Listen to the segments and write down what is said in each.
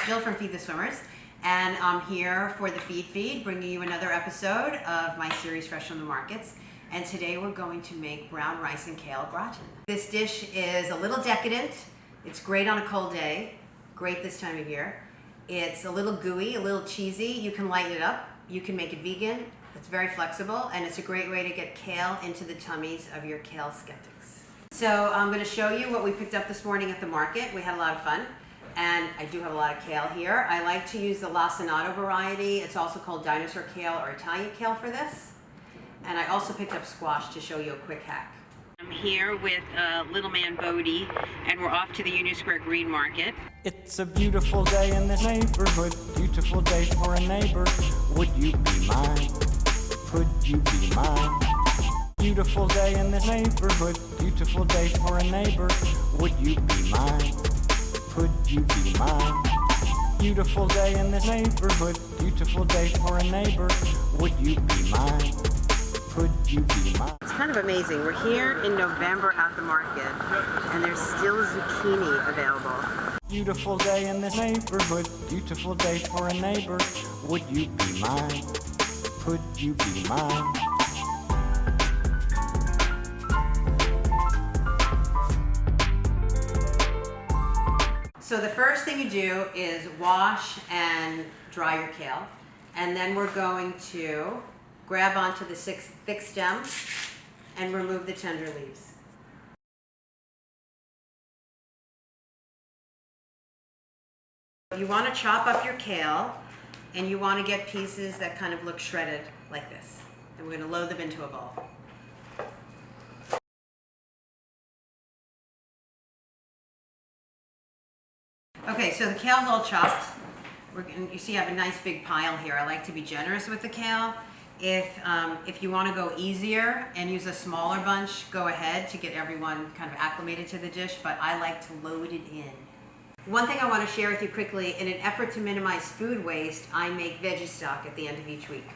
Jill from Feed the Swimmers, and I'm here for the Feedfeed, bringing you another episode of my series Fresh from the Markets. And today we're going to make brown rice and kale gratin. This dish is a little decadent. It's great on a cold day, great this time of year. It's a little gooey, a little cheesy. You can lighten it up. You can make it vegan. It's very flexible, and it's a great way to get kale into the tummies of your kale skeptics. So I'm going to show you what we picked up this morning at the market. We had a lot of fun. And I do have a lot of kale here. I like to use the lacinato variety. It's also called dinosaur kale or Italian kale for this. And I also picked up squash to show you a quick hack. I'm here with little man Bodie, and we're off to the Union Square Green Market. It's a beautiful day in this neighborhood, beautiful day for a neighbor. Would you be mine? Could you be mine? Beautiful day in this neighborhood, beautiful day for a neighbor. Would you be mine? Could you be mine? Beautiful day in this neighborhood, beautiful day for a neighbor. Would you be mine? Could you be mine? It's kind of amazing. We're here in November at the market, and there's still zucchini available. Beautiful day in this neighborhood, beautiful day for a neighbor. Would you be mine? Could you be mine? So the first thing you do is wash and dry your kale, and then we're going to grab onto the thick stem and remove the tender leaves. You want to chop up your kale, and you want to get pieces that kind of look shredded like this. And we're going to load them into a bowl. Okay, so the kale's all chopped. You see I have a nice big pile here. I like to be generous with the kale. If you want to go easier and use a smaller bunch, go ahead to get everyone kind of acclimated to the dish, but I like to load it in. One thing I want to share with you quickly, in an effort to minimize food waste, I make veggie stock at the end of each week.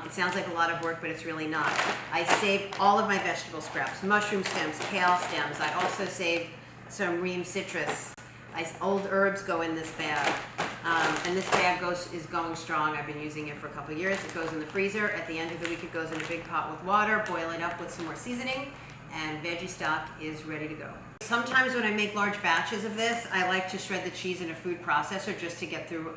It sounds like a lot of work, but it's really not. I save all of my vegetable scraps, mushroom stems, kale stems. I also save some ream citrus. Old herbs go in this bag, and this bag is going strong. I've been using it for a couple of years. It goes in the freezer. At the end of the week, it goes in a big pot with water, boil it up with some more seasoning, and veggie stock is ready to go. Sometimes when I make large batches of this, I like to shred the cheese in a food processor just to get through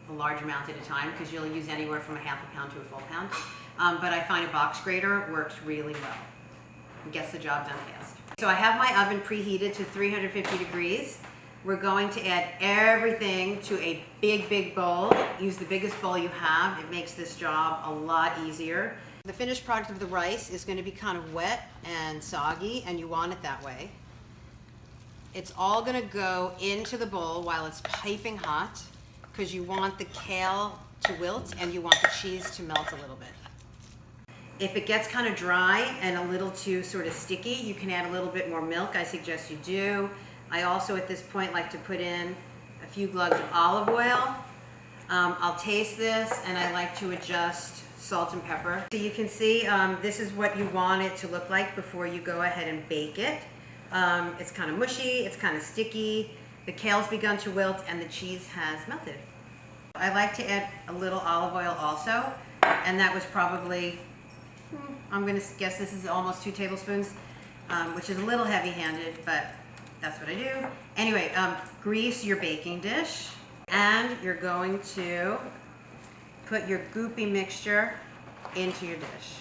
a large amount at a time, because you'll use anywhere from a half a pound to a full pound. But I find a box grater works really well. It gets the job done fast. So I have my oven preheated to 350 degrees. We're going to add everything to a big bowl. Use the biggest bowl you have. It makes this job a lot easier. The finished product of the rice is going to be kind of wet and soggy, and you want it that way. It's all going to go into the bowl while it's piping hot, because you want the kale to wilt and you want the cheese to melt a little bit. If it gets kind of dry and a little too sort of sticky, you can add a little bit more milk. I suggest you do. I also at this point like to put in a few glugs of olive oil. I'll taste this, and I like to adjust salt and pepper. So you can see this is what you want it to look like before you go ahead and bake it. It's kind of mushy, it's kind of sticky, the kale's begun to wilt, and the cheese has melted. I like to add a little olive oil also, and that was probably, I'm going to guess this is almost 2 tablespoons, which is a little heavy-handed, but that's what I do. Anyway, grease your baking dish, and you're going to put your goopy mixture into your dish.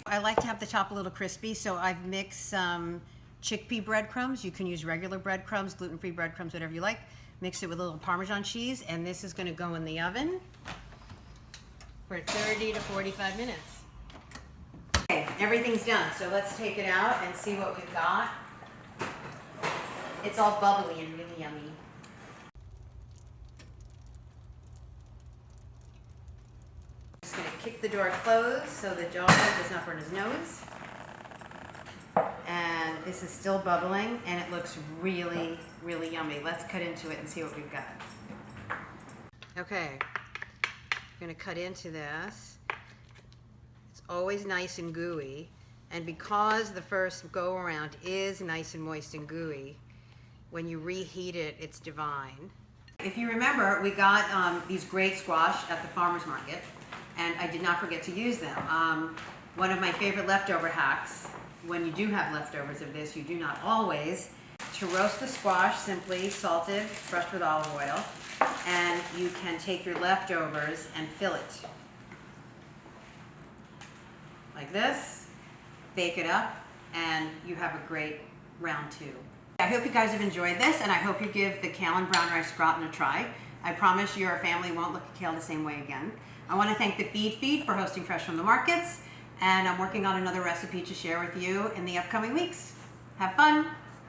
I like to have the top a little crispy, so I've mixed some chickpea breadcrumbs. You can use regular breadcrumbs, gluten-free breadcrumbs, whatever you like. Mix it with a little Parmesan cheese, and this is going to go in the oven for 30 to 45 minutes. Okay, everything's done, so let's take it out and see what we've got. It's all bubbly and really yummy. Just going to kick the door closed so the dog does not burn his nose. And this is still bubbling, and it looks really yummy. Let's cut into it and see what we've got. Okay, I'm going to cut into this. It's always nice and gooey, and because the first go around is nice and moist and gooey, When you reheat it, it's divine. If you remember, we got these great squash at the farmer's market, and I did not forget to use them. One of my favorite leftover hacks, when you do have leftovers of this, you do not always, to roast the squash, simply salted, brushed with olive oil, and you can take your leftovers and fill it. Like this, bake it up, and you have a great round two. I hope you guys have enjoyed this, and I hope you give the kale and brown rice gratin a try. I promise your family won't look at kale the same way again. I want to thank the Feedfeed for hosting Fresh from the Markets, and I'm working on another recipe to share with you in the upcoming weeks. Have fun!